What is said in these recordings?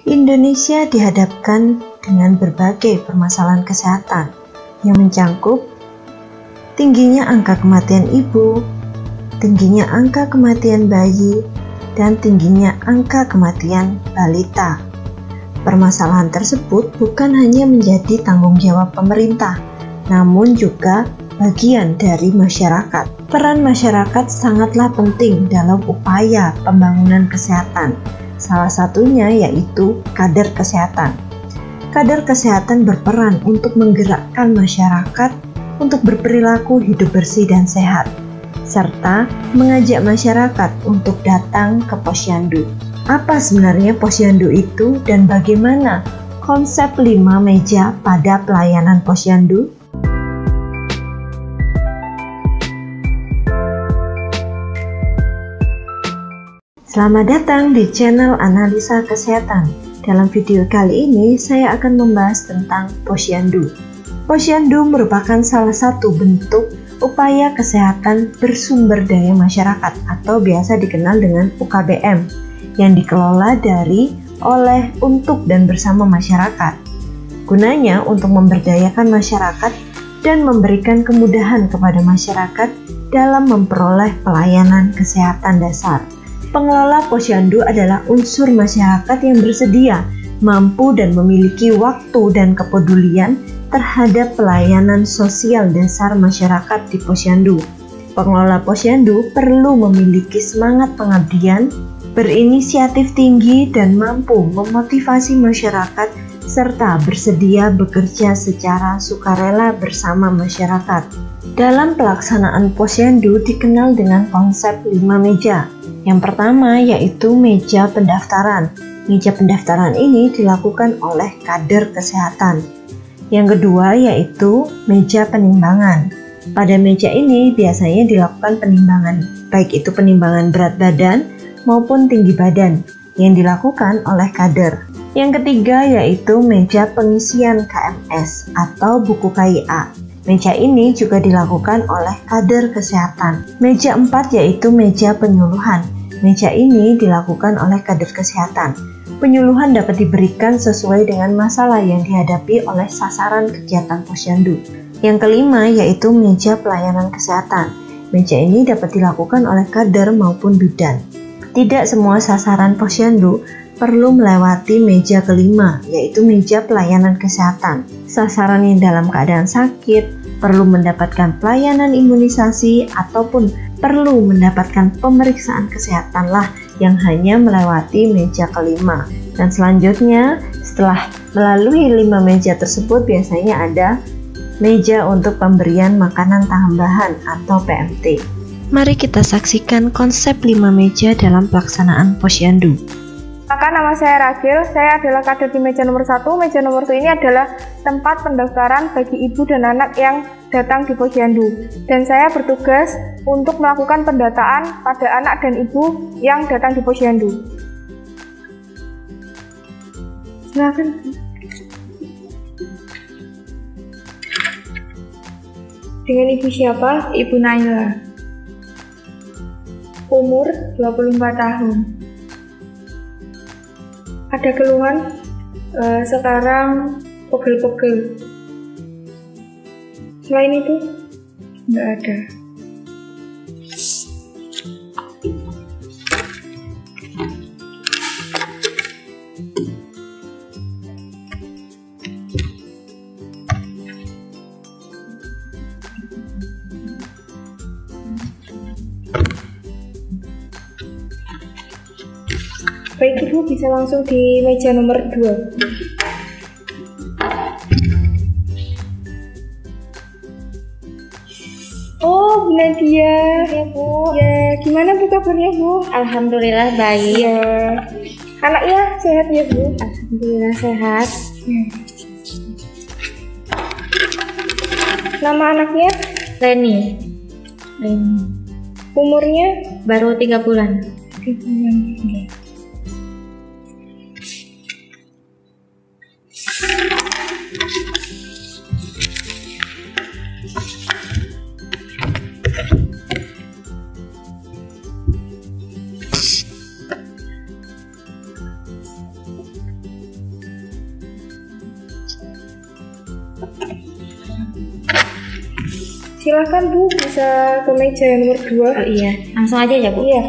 Indonesia dihadapkan dengan berbagai permasalahan kesehatan yang mencangkup tingginya angka kematian ibu, tingginya angka kematian bayi, dan tingginya angka kematian balita. Permasalahan tersebut bukan hanya menjadi tanggung jawab pemerintah, namun juga bagian dari masyarakat. Peran masyarakat sangatlah penting dalam upaya pembangunan kesehatan. Salah satunya yaitu kader kesehatan. Kader kesehatan berperan untuk menggerakkan masyarakat untuk berperilaku hidup bersih dan sehat, serta mengajak masyarakat untuk datang ke posyandu. Apa sebenarnya posyandu itu dan bagaimana konsep 5 meja pada pelayanan posyandu? Selamat datang di channel Analisa Kesehatan. Dalam video kali ini, saya akan membahas tentang posyandu. Posyandu merupakan salah satu bentuk upaya kesehatan bersumber daya masyarakat atau biasa dikenal dengan UKBM yang dikelola oleh, untuk, dan bersama masyarakat. Gunanya untuk memberdayakan masyarakat dan memberikan kemudahan kepada masyarakat dalam memperoleh pelayanan kesehatan dasar. Pengelola posyandu adalah unsur masyarakat yang bersedia, mampu dan memiliki waktu dan kepedulian terhadap pelayanan sosial dasar masyarakat di posyandu. Pengelola posyandu perlu memiliki semangat pengabdian, berinisiatif tinggi dan mampu memotivasi masyarakat serta bersedia bekerja secara sukarela bersama masyarakat. Dalam pelaksanaan posyandu dikenal dengan konsep 5 meja. Yang pertama yaitu meja pendaftaran. Meja pendaftaran ini dilakukan oleh kader kesehatan. Yang kedua yaitu meja penimbangan. Pada meja ini biasanya dilakukan penimbangan, baik itu penimbangan berat badan maupun tinggi badan yang dilakukan oleh kader. Yang ketiga yaitu meja pengisian KMS atau buku KIA. Meja ini juga dilakukan oleh kader kesehatan. Meja 4 yaitu meja penyuluhan. Meja ini dilakukan oleh kader kesehatan. Penyuluhan dapat diberikan sesuai dengan masalah yang dihadapi oleh sasaran kegiatan posyandu. Yang kelima yaitu meja pelayanan kesehatan. Meja ini dapat dilakukan oleh kader maupun bidan. Tidak semua sasaran posyandu perlu melewati meja kelima, yaitu meja pelayanan kesehatan. Sasaran yang dalam keadaan sakit, perlu mendapatkan pelayanan imunisasi, ataupun perlu mendapatkan pemeriksaan kesehatanlah yang hanya melewati meja kelima. Dan selanjutnya, setelah melalui 5 meja tersebut, biasanya ada meja untuk pemberian makanan tambahan atau PMT. Mari kita saksikan konsep 5 meja dalam pelaksanaan posyandu. Maka nama saya Rachel, saya adalah kader di meja nomor 1. Meja nomor 1 ini adalah tempat pendaftaran bagi ibu dan anak yang datang di posyandu. Dan saya bertugas untuk melakukan pendataan pada anak dan ibu yang datang di posyandu. Silakan. Dengan ibu siapa? Ibu Naila. Umur 24 tahun. Ada keluhan sekarang pegel-pegel. Selain itu nggak ada. Baik Ibu, bisa langsung di meja nomor 2. Oh, Bu Nadia. Ya Bu. Ya, gimana Bu kabarnya Bu? Alhamdulillah baik. Ya. Anaknya sehat ya Bu? Alhamdulillah sehat. Nama anaknya? Leni. Umurnya? Baru 3 bulan. 3 bulan. Ya. Silahkan Bu, bisa ke meja yang nomor 2. Oh iya, langsung aja ya Bu. Iya.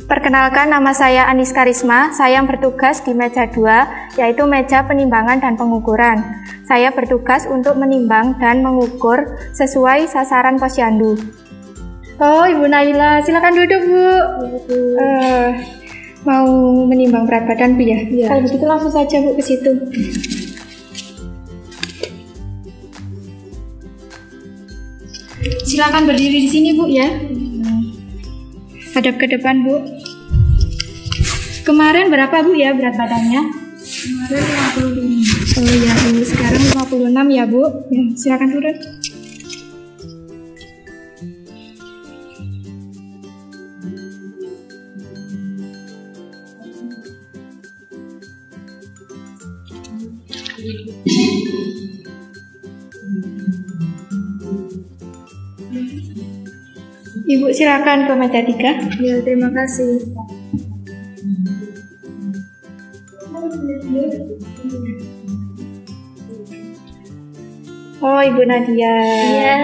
Perkenalkan, nama saya Anis Karisma. Saya bertugas di meja 2, yaitu meja penimbangan dan pengukuran. Saya bertugas untuk menimbang dan mengukur sesuai sasaran posyandu. Oh, Ibu Naila, silakan duduk Bu. Mau menimbang berat badan Bu ya? Iya. Kalau begitu langsung saja Bu ke situ. Silakan berdiri di sini Bu ya. Hadap ke depan Bu. Kemarin berapa Bu ya berat badannya? Kemarin 55. Oh ya Bu, sekarang 56 ya Bu. Ya, silakan turun. Ibu silakan ke meja 3. Ya, terima kasih. Oh, Ibu Nadia. Iya.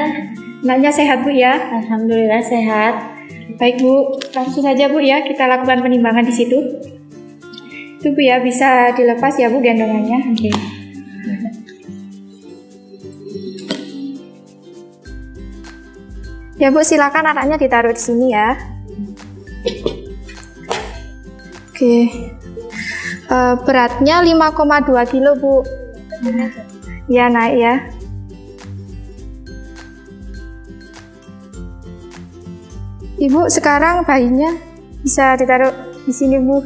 Anaknya sehat Bu ya? Alhamdulillah sehat. Baik Bu, langsung saja Bu ya, kita lakukan penimbangan di situ. Itu Bu ya, bisa dilepas ya Bu gendongannya. Oke. Ya Bu, silakan anaknya ditaruh di sini ya. Oke. Beratnya 5,2 kilo Bu. Ya, naik ya. Ibu, sekarang bayinya bisa ditaruh di sini Bu.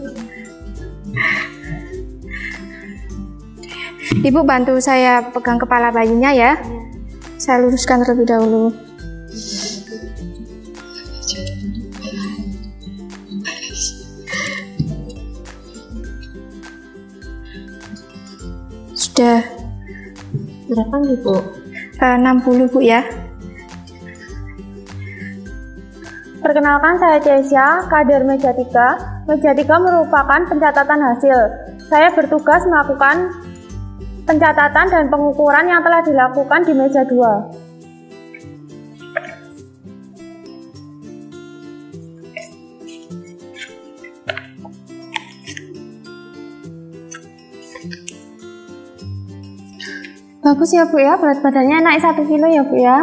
Ibu bantu saya pegang kepala bayinya ya. Saya luruskan terlebih dahulu. Sudah. Berapa nih Bu? 60 Bu ya. Perkenalkan, saya Cesia, kader meja 3. Meja 3 merupakan pencatatan hasil. Saya bertugas melakukan pencatatan dan pengukuran yang telah dilakukan di meja 2. Bagus ya Bu ya, berat badannya naik 1 kilo ya Bu ya.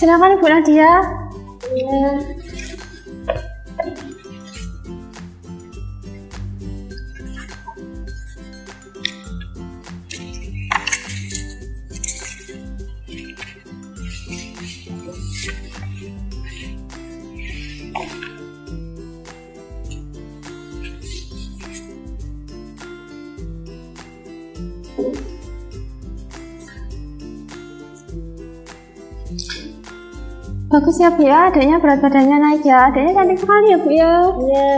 Silakan Ibu Nadia. Iya. Bagus ya Bu ya, adiknya berat badannya naik ya. Adiknya cantik sekali ya Bu ya. Iya.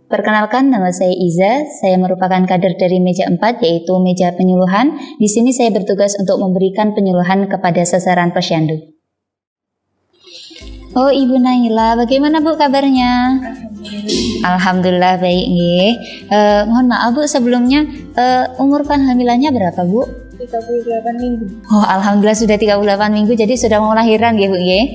Perkenalkan, nama saya Iza. Saya merupakan kader dari meja 4, yaitu meja penyuluhan. Di sini saya bertugas untuk memberikan penyuluhan kepada sasaran posyandu. Oh, Ibu Naila, bagaimana Bu kabarnya? Alhamdulillah baik nggih. Mohon maaf Bu, sebelumnya umur kehamilannya berapa Bu? 38 minggu. Oh, alhamdulillah sudah 38 minggu, jadi sudah mau melahirkan ya Bu ya.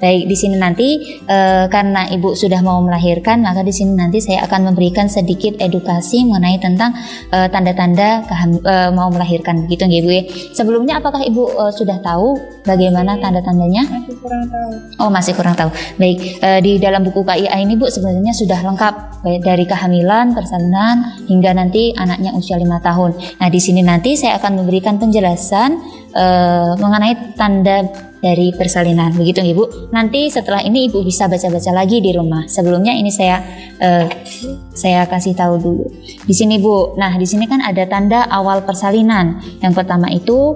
Baik, di sini nanti karena Ibu sudah mau melahirkan, maka di sini nanti saya akan memberikan sedikit edukasi mengenai tentang tanda-tanda mau melahirkan begitu ya Bu ya. Sebelumnya apakah Ibu sudah tahu bagaimana tanda-tandanya? Masih kurang tahu. Oh, masih kurang tahu. Baik, di dalam buku KIA ini Bu sebenarnya sudah lengkap, baik dari kehamilan, persalinan hingga nanti anaknya usia 5 tahun. Nah, di sini nanti saya akan memberikan penjelasan mengenai tanda dari persalinan, begitu Ibu. Nanti setelah ini Ibu bisa baca-baca lagi di rumah. Sebelumnya ini saya kasih tahu dulu. Di sini Bu. Nah, di sini kan ada tanda awal persalinan. Yang pertama itu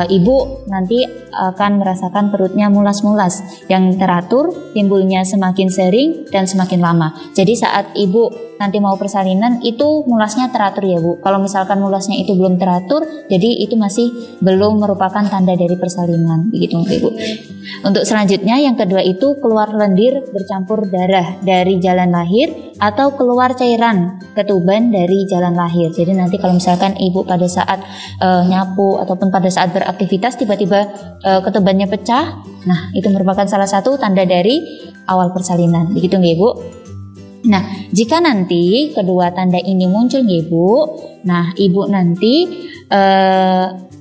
ibu nanti akan merasakan perutnya mulas-mulas yang teratur, timbulnya semakin sering dan semakin lama. Jadi saat ibu nanti mau persalinan itu mulasnya teratur ya Bu. Kalau misalkan mulasnya itu belum teratur, jadi itu masih belum merupakan tanda dari persalinan, begitu Ibu. Untuk selanjutnya yang kedua itu keluar lendir bercampur darah dari jalan lahir atau keluar cairan ketuban dari jalan lahir. Jadi nanti kalau misalkan ibu pada saat nyapu ataupun pada saat beraktivitas tiba-tiba ketubannya pecah, nah itu merupakan salah satu tanda dari awal persalinan, begitu nggih Bu. Nah, jika nanti kedua tanda ini muncul nggih Bu, nah ibu nanti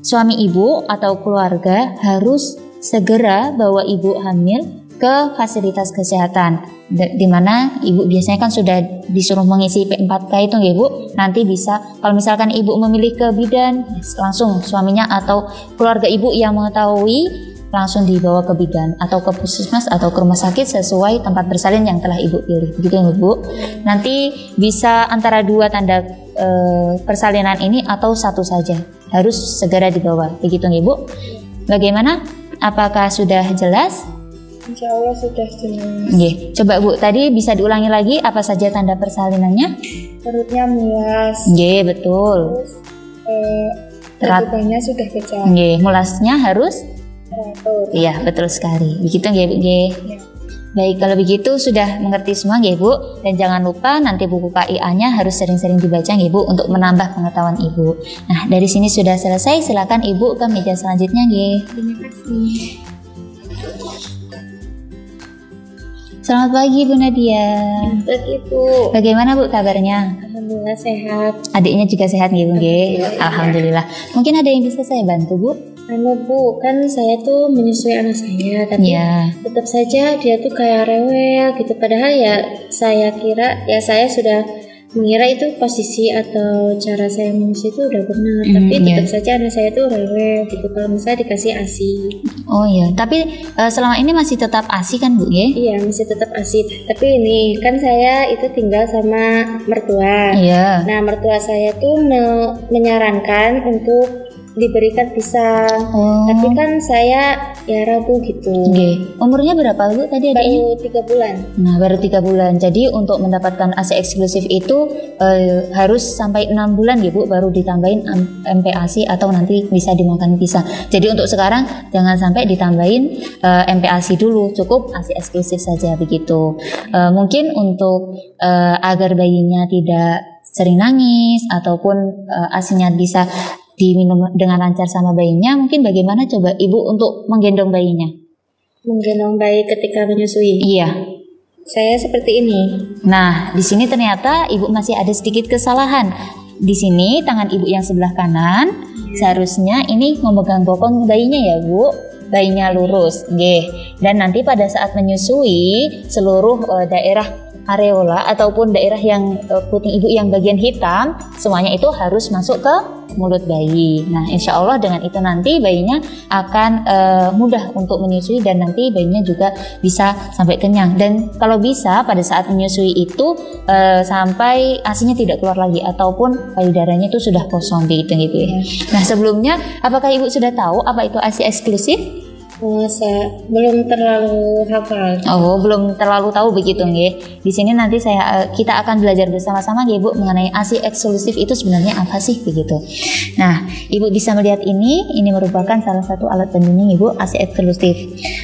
suami ibu atau keluarga harus segera bawa ibu hamil ke fasilitas kesehatan, di mana ibu biasanya kan sudah disuruh mengisi P4K itu nggih Bu. Nanti bisa kalau misalkan ibu memilih ke bidan, langsung suaminya atau keluarga ibu yang mengetahui langsung dibawa ke bidan atau ke puskesmas atau ke rumah sakit sesuai tempat bersalin yang telah ibu pilih, begitu ya Bu. Nanti bisa antara dua tanda persalinan ini atau satu saja, harus segera dibawa, begitu ya Bu. Bagaimana? Apakah sudah jelas? Insya Allah sudah jelas. Nggih. Coba Bu, tadi bisa diulangi lagi apa saja tanda persalinannya? Perutnya mulas. Nggih, betul. Terus ketubannya sudah pecah. Nggih, mulasnya harus Teratur. iya, betul sekali. Begitu nggih, Bu? Nggih. Ya. Baik, kalau begitu sudah mengerti semua nggih Bu. Dan jangan lupa nanti buku KIA-nya harus sering-sering dibaca nggih Bu untuk menambah pengetahuan Ibu. Nah, dari sini sudah selesai. Silakan Ibu ke meja selanjutnya nggih. Terima kasih. Selamat pagi Bu Nadia. Selamat Ibu. Bagaimana Bu kabarnya? Alhamdulillah sehat. Adiknya juga sehat nggih Bu nggih? Alhamdulillah. Mungkin ada yang bisa saya bantu Bu? Bu, kan saya tuh menyusui anak saya, tapi Iya. tetap saja dia tuh kayak rewel gitu. Padahal ya saya kira, ya saya sudah mengira itu posisi atau cara saya menyusui itu udah benar, tapi tetap saja anak saya tuh rewel gitu kalau misalnya dikasih ASI. Oh iya, tapi selama ini masih tetap ASI kan Bu ya? Iya, masih tetap ASI. Tapi ini kan saya itu tinggal sama mertua. Iya. Nah, mertua saya tuh menyarankan untuk diberikan pisang. Oh. Tapi kan saya ya ragu gitu. Oke. Umurnya berapa Bu tadi adiknya? Baru 3 bulan. Nah, baru 3 bulan. Jadi untuk mendapatkan ASI eksklusif itu harus sampai 6 bulan ya Bu, baru ditambahin MPASI atau nanti bisa dimakan pisang. Jadi untuk sekarang jangan sampai ditambahin MPASI dulu, cukup ASI eksklusif saja begitu. Mungkin untuk agar bayinya tidak sering nangis ataupun ASINya bisa diminum dengan lancar sama bayinya, mungkin bagaimana coba Ibu untuk menggendong bayinya? Menggendong bayi ketika menyusui. Iya. Saya seperti ini. Nah, di sini ternyata Ibu masih ada sedikit kesalahan. Di sini tangan Ibu yang sebelah kanan seharusnya ini memegang bokong bayinya ya Bu. Bayinya lurus, nggih. Dan nanti pada saat menyusui seluruh daerah areola ataupun daerah yang puting ibu yang bagian hitam semuanya itu harus masuk ke mulut bayi. Nah, insya Allah dengan itu nanti bayinya akan mudah untuk menyusui dan nanti bayinya juga bisa sampai kenyang. Dan kalau bisa pada saat menyusui itu sampai ASINya tidak keluar lagi ataupun payudaranya itu sudah kosong gitu ya. Nah, sebelumnya apakah Ibu sudah tahu apa itu ASI eksklusif? Saya belum terlalu hafal. Oh, belum terlalu tahu begitu nggih. Di sini nanti kita akan belajar bersama-sama ya Bu mengenai ASI eksklusif itu sebenarnya apa sih begitu. Nah, Ibu bisa melihat ini merupakan salah satu alat pendingin Ibu ASI eksklusif.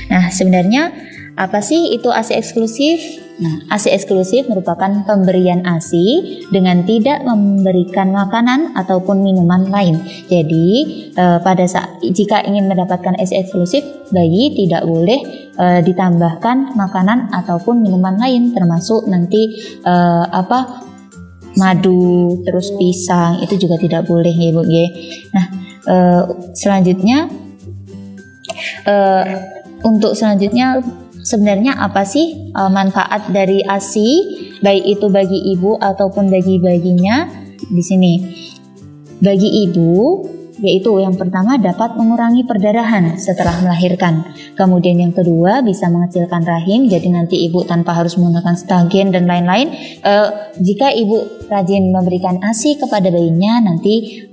Nah, sebenarnya apa sih itu ASI eksklusif? Nah, ASI eksklusif merupakan pemberian ASI dengan tidak memberikan makanan ataupun minuman lain. Jadi, pada saat jika ingin mendapatkan ASI eksklusif, bayi tidak boleh ditambahkan makanan ataupun minuman lain, termasuk nanti madu, terus pisang itu juga tidak boleh ya Bu. Nah, selanjutnya untuk selanjutnya sebenarnya apa sih manfaat dari ASI baik itu bagi ibu ataupun bagi bayinya? Di sini bagi ibu yaitu yang pertama dapat mengurangi perdarahan setelah melahirkan. Kemudian yang kedua bisa mengecilkan rahim, jadi nanti ibu tanpa harus menggunakan stagen dan lain-lain. Jika ibu rajin memberikan ASI kepada bayinya, nanti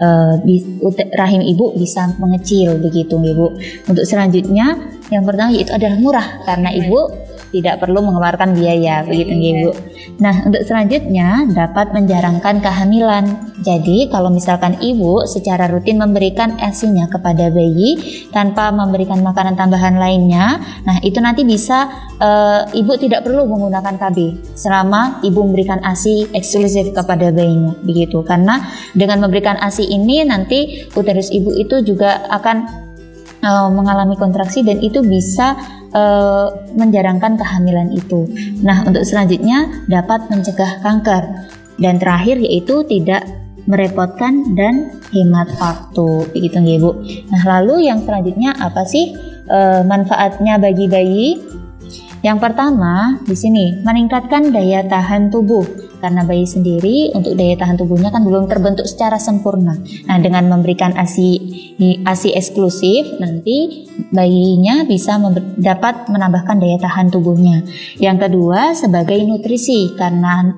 rahim ibu bisa mengecil begitu ibu. Untuk selanjutnya yang pertama yaitu adalah murah karena ibu tidak perlu mengeluarkan biaya begitu ibu. Nah, untuk selanjutnya dapat menjarangkan kehamilan. Jadi kalau misalkan ibu secara rutin memberikan ASI-nya kepada bayi tanpa memberikan makanan tambahan lainnya, nah itu nanti bisa ibu tidak perlu menggunakan KB selama ibu memberikan ASI eksklusif kepada bayinya begitu. Karena dengan memberikan ASI ini nanti uterus ibu itu juga akan mengalami kontraksi dan itu bisa menjarangkan kehamilan itu. Nah, untuk selanjutnya dapat mencegah kanker. Dan terakhir yaitu tidak merepotkan dan hemat waktu. Begitu ya, Bu. Nah, lalu yang selanjutnya apa sih manfaatnya bagi bayi? Yang pertama di sini meningkatkan daya tahan tubuh. Karena bayi sendiri untuk daya tahan tubuhnya kan belum terbentuk secara sempurna. Nah, dengan memberikan ASI eksklusif, nanti bayinya bisa dapat menambahkan daya tahan tubuhnya. Yang kedua, sebagai nutrisi, karena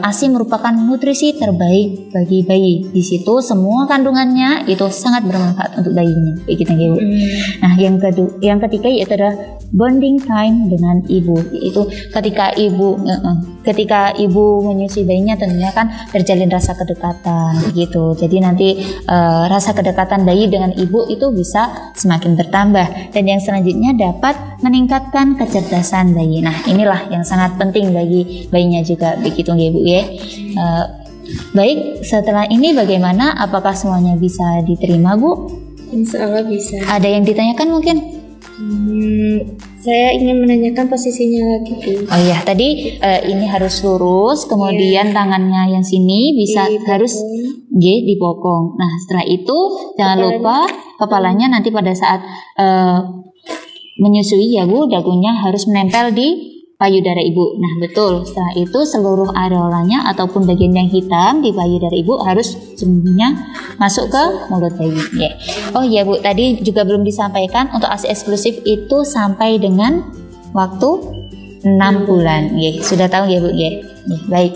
ASI merupakan nutrisi terbaik bagi bayi. Di situ semua kandungannya itu sangat bermanfaat untuk bayinya. Begitu, Bu. Nah, yang ketiga yaitu adalah bonding time dengan ibu. Itu ketika ibu menyusui bayinya tentunya kan terjalin rasa kedekatan begitu. Jadi nanti rasa kedekatan bayi dengan ibu itu bisa semakin bertambah. Dan yang selanjutnya dapat meningkatkan kecerdasan bayi. Nah, inilah yang sangat penting bagi bayinya juga begitu ya Bu ya. Baik, setelah ini bagaimana? Apakah semuanya bisa diterima Bu? Insya Allah bisa. Ada yang ditanyakan mungkin? Saya ingin menanyakan posisinya lagi. Oh iya, tadi ini harus lurus, kemudian tangannya yang sini bisa harus dipokong. Nah, setelah itu jangan lupa kepalanya nanti pada saat menyusui ya Bu, dagunya harus menempel di payudara ibu. Nah, betul. Setelah itu seluruh areolanya ataupun bagian yang hitam di payudara ibu harus semuanya masuk ke mulut bayi. Oh iya Bu, tadi juga belum disampaikan untuk ASI eksklusif itu sampai dengan waktu 6 bulan. Sudah tahu ya Bu? Baik.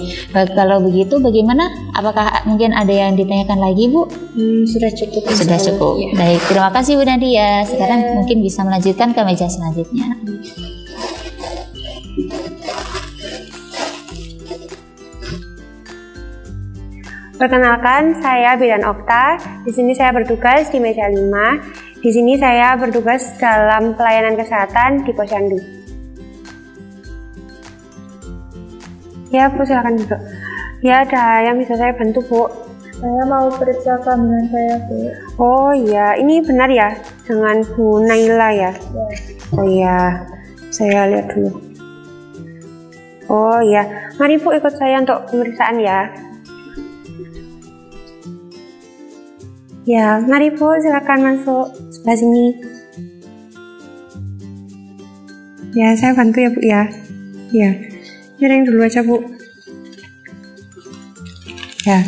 Kalau begitu bagaimana? Apakah mungkin ada yang ditanyakan lagi Bu? Sudah cukup. Sudah cukup. Ya. Baik, terima kasih Bu Nadia. Sekarang mungkin bisa melanjutkan ke meja selanjutnya. Perkenalkan, saya Bidan Okta. Di sini saya bertugas di meja 5. Di sini saya bertugas dalam pelayanan kesehatan di Posyandu. Ya, Bu, silakan duduk. Ya, ada yang bisa saya bantu, Bu? Saya mau periksa kehamilan saya, Bu. Oh iya, ini benar ya dengan Bu Naila ya? Oh iya, saya lihat dulu. Oh iya, mari Bu ikut saya untuk pemeriksaan ya. Ya, mari Bu, silakan masuk sebelah sini. Ya, saya bantu ya Bu ya. Ya, miring dulu aja Bu. Ya.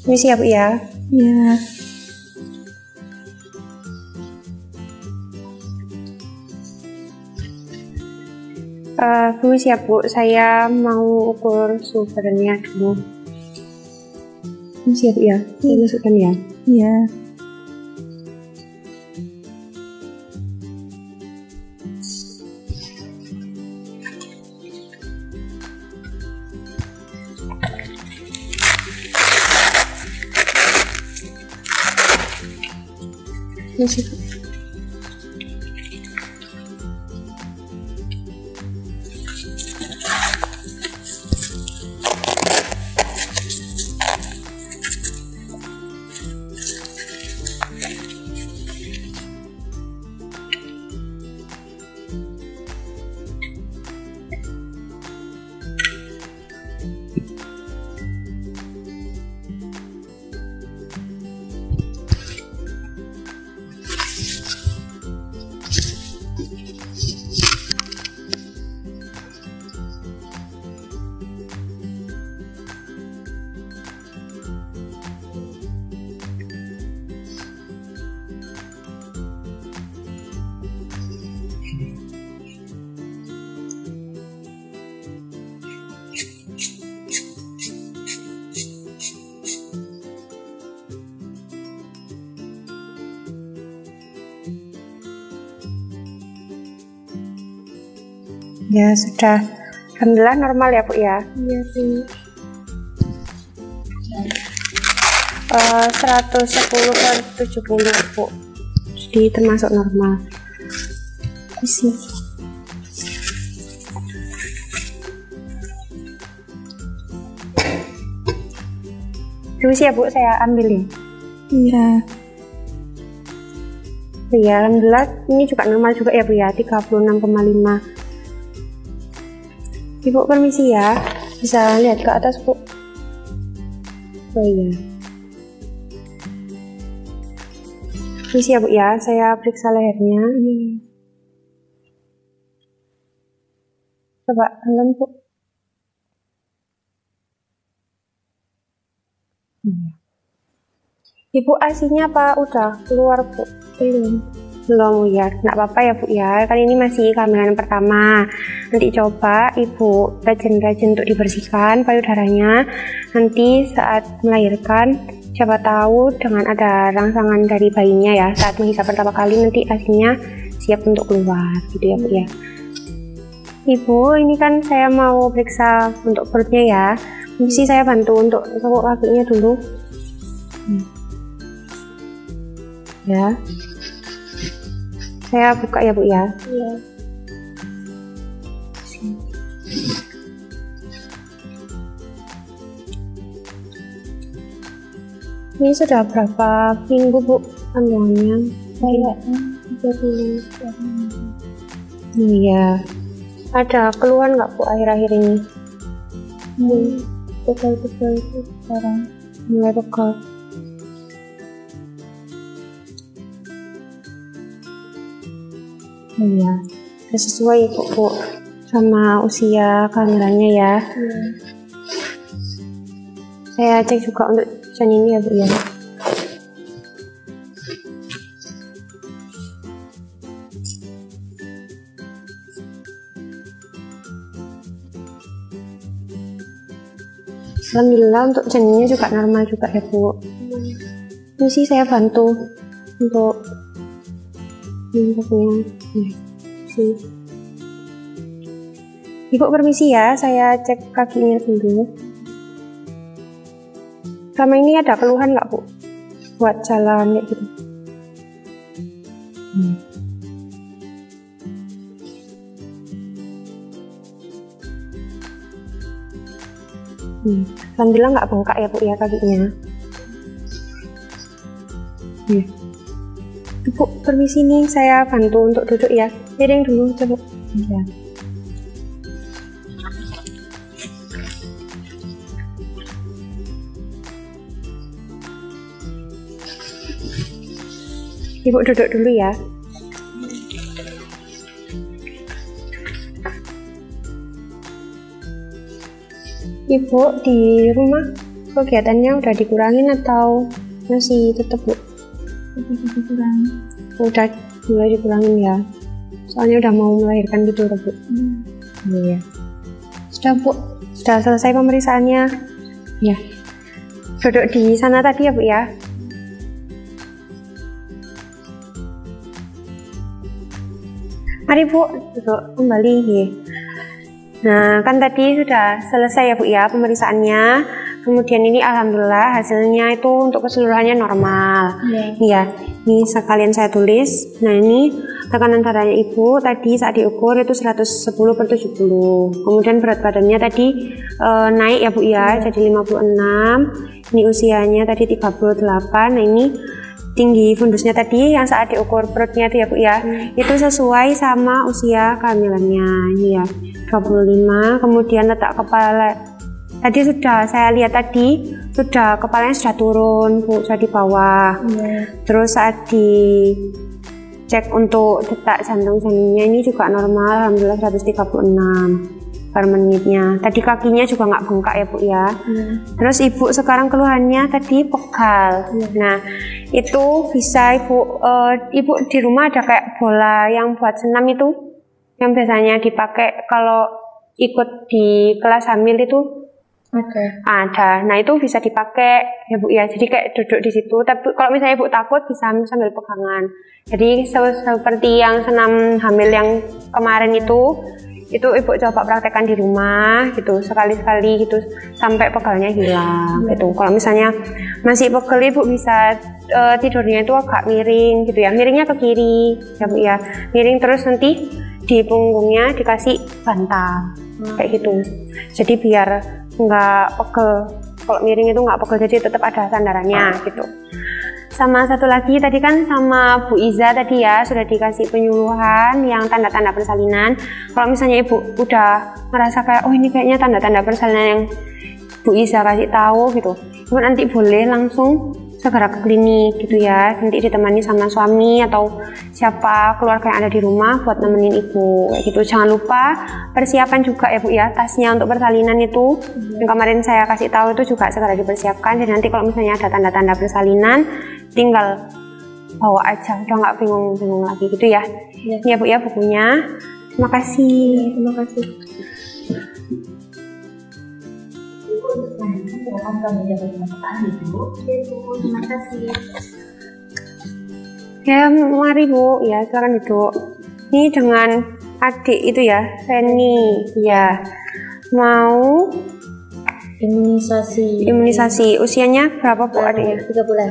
Permisi ya Bu ya. Ya. Permisi ya Bu, saya mau ukur suhu badannya dulu. Permisi ya Bu ya, saya masukkan ya. Iya. Permisi Bu. Ya sudah, alhamdulillah normal ya Bu ya. Iya Bu. 110/70 Bu, jadi termasuk normal. Isi. Permisi ya Bu, saya ambil ya. Iya. Iya, alhamdulillah ini juga normal juga ya Bu ya, 36,5. Ibu permisi ya, bisa lihat ke atas Bu. Oh iya. Permisi ya Bu ya, saya periksa lehernya. Coba telan Bu. Ibu ASI-nya apa udah keluar Bu? Belum ya, nggak apa-apa ya Bu ya, kan ini masih kehamilan pertama. Nanti coba Ibu rajin-rajin untuk dibersihkan payudaranya. Nanti saat melahirkan, siapa tahu dengan ada rangsangan dari bayinya ya, saat menghisap pertama kali nanti ASI-nya siap untuk keluar gitu ya Bu ya. Ibu, ini kan saya mau periksa untuk perutnya ya. Mesti saya bantu untuk tepuk kakinya dulu. Ya. Saya buka ya Bu ya. Iya. Ini sudah berapa minggu Bu kandungannya? Kayaknya 30. Iya. Ada keluhan nggak Bu akhir-akhir ini? Pegal-pegal itu sekarang. Mulai pegal. Iya. Udah sesuai ya Bu sama usia kehamilannya ya. Iya. Saya cek juga untuk janin ya Bu ya. Alhamdulillah untuk janinnya juga normal juga ya Bu. Ini sih saya bantu untuk bentuknya. Ibu permisi ya, saya cek kakinya dulu. Selama ini ada keluhan nggak Bu buat jalan kayak gitu? Alhamdulillah nggak bengkak ya Bu ya kakinya. Bu permisi nih, saya bantu untuk duduk ya. Piring dulu coba. Ya. Ibu duduk dulu ya. Ibu di rumah kegiatannya udah dikurangin atau masih tetap Bu? Udah mulai dikurangin ya. Soalnya udah mau melahirkan gitu Bu. Iya. Sudah Bu, sudah selesai pemeriksaannya. Ya. Duduk di sana tadi ya Bu ya. Mari Bu, duduk kembali. Nah, kan tadi sudah selesai ya Bu ya pemeriksaannya. Kemudian ini alhamdulillah hasilnya itu untuk keseluruhannya normal. Iya. Ini sekalian saya tulis. Nah, ini tekanan darahnya Ibu tadi saat diukur itu 110/70. Kemudian berat badannya tadi naik ya Bu ya, jadi 56. Ini usianya tadi 38. Nah, ini tinggi fundusnya tadi yang saat diukur perutnya itu ya Bu ya, itu sesuai sama usia kehamilannya. Iya, 25. Kemudian letak kepala tadi sudah saya lihat tadi sudah kepalanya sudah turun Bu, sudah di bawah. Terus saat dicek untuk detak jantung janinnya ini juga normal, alhamdulillah 136 per menitnya. Tadi kakinya juga nggak bengkak ya Bu ya. Terus Ibu sekarang keluhannya tadi pegal. Nah, itu bisa Ibu di rumah ada kayak bola yang buat senam itu, yang biasanya dipakai kalau ikut di kelas hamil itu. Ada. Nah, itu bisa dipakai ya Bu ya. Jadi kayak duduk di situ. Tapi kalau misalnya Ibu takut bisa sambil pegangan. Jadi seperti yang senam hamil yang kemarin itu ibu coba praktekkan di rumah gitu, sekali-sekali gitu sampai pegalnya hilang gitu. Kalau misalnya masih pegel, ibu bisa tidurnya itu agak miring gitu ya, miringnya ke kiri ya Bu ya, miring terus nanti di punggungnya dikasih bantal kayak gitu, jadi biar nggak pegel. Kalau miring itu nggak pegel, jadi tetap ada sandarannya gitu. Sama satu lagi tadi kan sama Bu Iza tadi ya, sudah dikasih penyuluhan yang tanda-tanda persalinan. Kalau misalnya ibu udah merasa kayak oh ini kayaknya tanda-tanda persalinan yang Bu Iza kasih tahu gitu, ibu nanti boleh langsung segera ke klinik gitu ya, nanti ditemani sama suami atau siapa keluarga yang ada di rumah buat nemenin ibu kayak gitu. Jangan lupa persiapan juga ya Bu ya, tasnya untuk persalinan itu yang kemarin saya kasih tahu itu juga segera dipersiapkan. Jadi nanti kalau misalnya ada tanda-tanda persalinan tinggal bawa aja, udah nggak bingung-bingung lagi gitu ya. Ya Bu ya bukunya. Terima kasih. Terima kasih. Terima kasih. Ya mari Bu, ya silakan duduk. Ini dengan adik itu ya, Reni ya, mau imunisasi. Usianya berapa Bu adiknya? 3 bulan.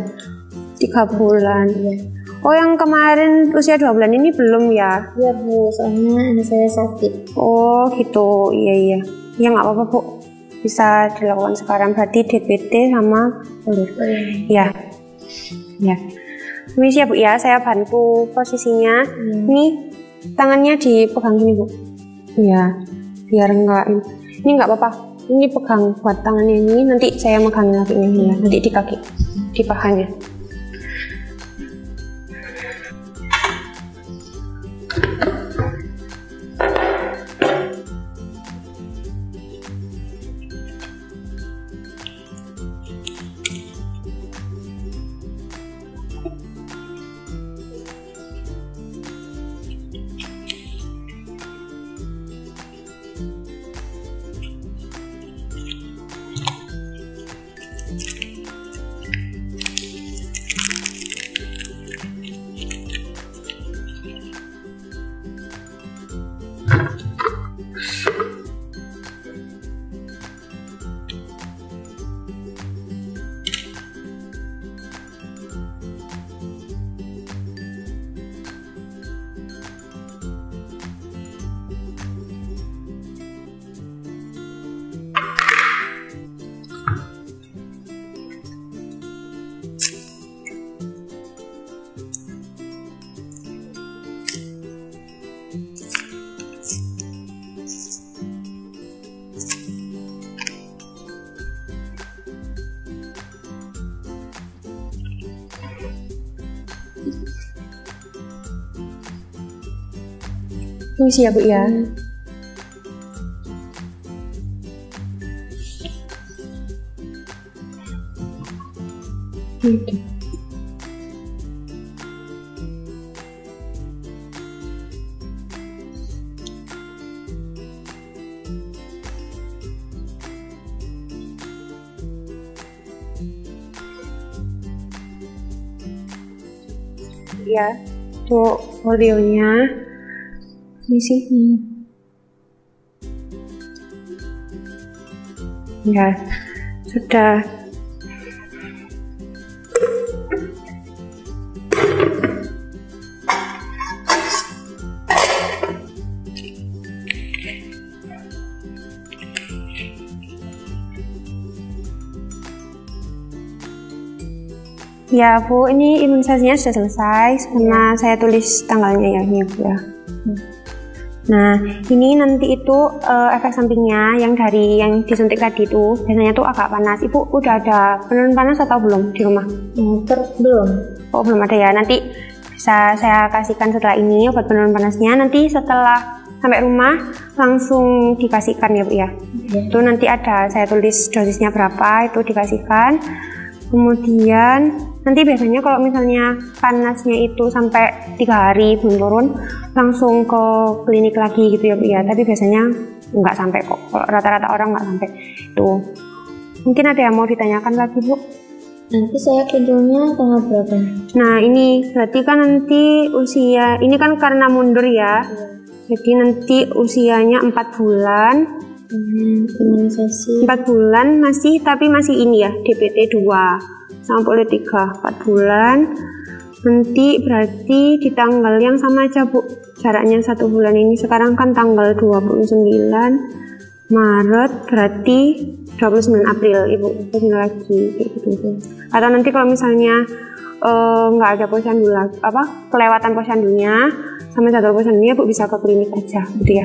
3 bulan. Iya. Oh yang kemarin usia 2 bulan ini belum ya? Iya Bu, soalnya anak saya sakit. Oh gitu, iya. Ya nggak apa-apa Bu, bisa dilakukan sekarang, berarti DPT sama telur. Ya. Permisi ya Bu ya, saya bantu posisinya. Ini tangannya dipegang gini Bu. Ya, biar enggak ini nggak apa-apa. Ini pegang buat tangannya ini, nanti saya megangin lagi ini ya, nanti di kaki, di pahanya. Permisi ya Bu ya. Ya, tuh folionya. Di sini. Ya, sudah. Ya Bu, ini imunisasinya sudah selesai karena saya tulis tanggalnya ya ini Bu ya. Nah, ini nanti itu efek sampingnya yang dari yang disuntik tadi itu biasanya tuh agak panas. Ibu udah ada penurun panas atau belum di rumah? Belum. Oh, belum ada ya. Nanti bisa saya kasihkan setelah ini obat penurun panasnya. Nanti setelah sampai rumah langsung dikasihkan ya Bu ya. Itu nanti ada saya tulis dosisnya berapa, itu dikasihkan. Kemudian nanti biasanya kalau misalnya panasnya itu sampai 3 hari belum turun, langsung ke klinik lagi gitu ya Bu ya. Tapi biasanya nggak sampai kok, kalau rata-rata orang nggak sampai itu. Mungkin ada yang mau ditanyakan lagi Bu? Nanti saya kunjungnya tanggal berapa? Nah ini berarti kan nanti usia, ini kan karena mundur ya. Jadi nanti usianya 4 bulan. Imunisasi 4 bulan tapi masih ini ya, DPT 2 sama polio 3. 4 bulan. Nanti berarti di tanggal yang sama aja Bu, jaraknya 1 bulan ini. Sekarang kan tanggal 29 Maret, berarti 29 April Ibu ini lagi kayak gitu. Atau nanti kalau misalnya nggak ada posyandu lagi, kelewatan posyandunya sama jadwal posyandunya Bu bisa ke klinik aja gitu ya.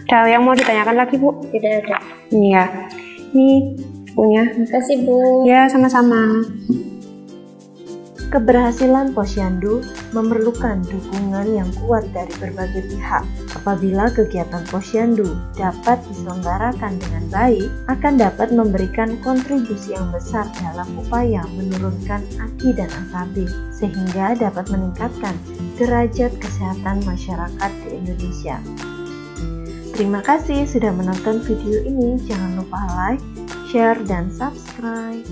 Ada yang mau ditanyakan lagi Bu? tidak ada. Iya, ini punya. Terima kasih Bu. Ya, sama-sama. Keberhasilan posyandu memerlukan dukungan yang kuat dari berbagai pihak. Apabila kegiatan posyandu dapat diselenggarakan dengan baik, akan dapat memberikan kontribusi yang besar dalam upaya menurunkan AKI dan AKB, sehingga dapat meningkatkan derajat kesehatan masyarakat di Indonesia. Terima kasih sudah menonton video ini. Jangan lupa like, share, dan subscribe.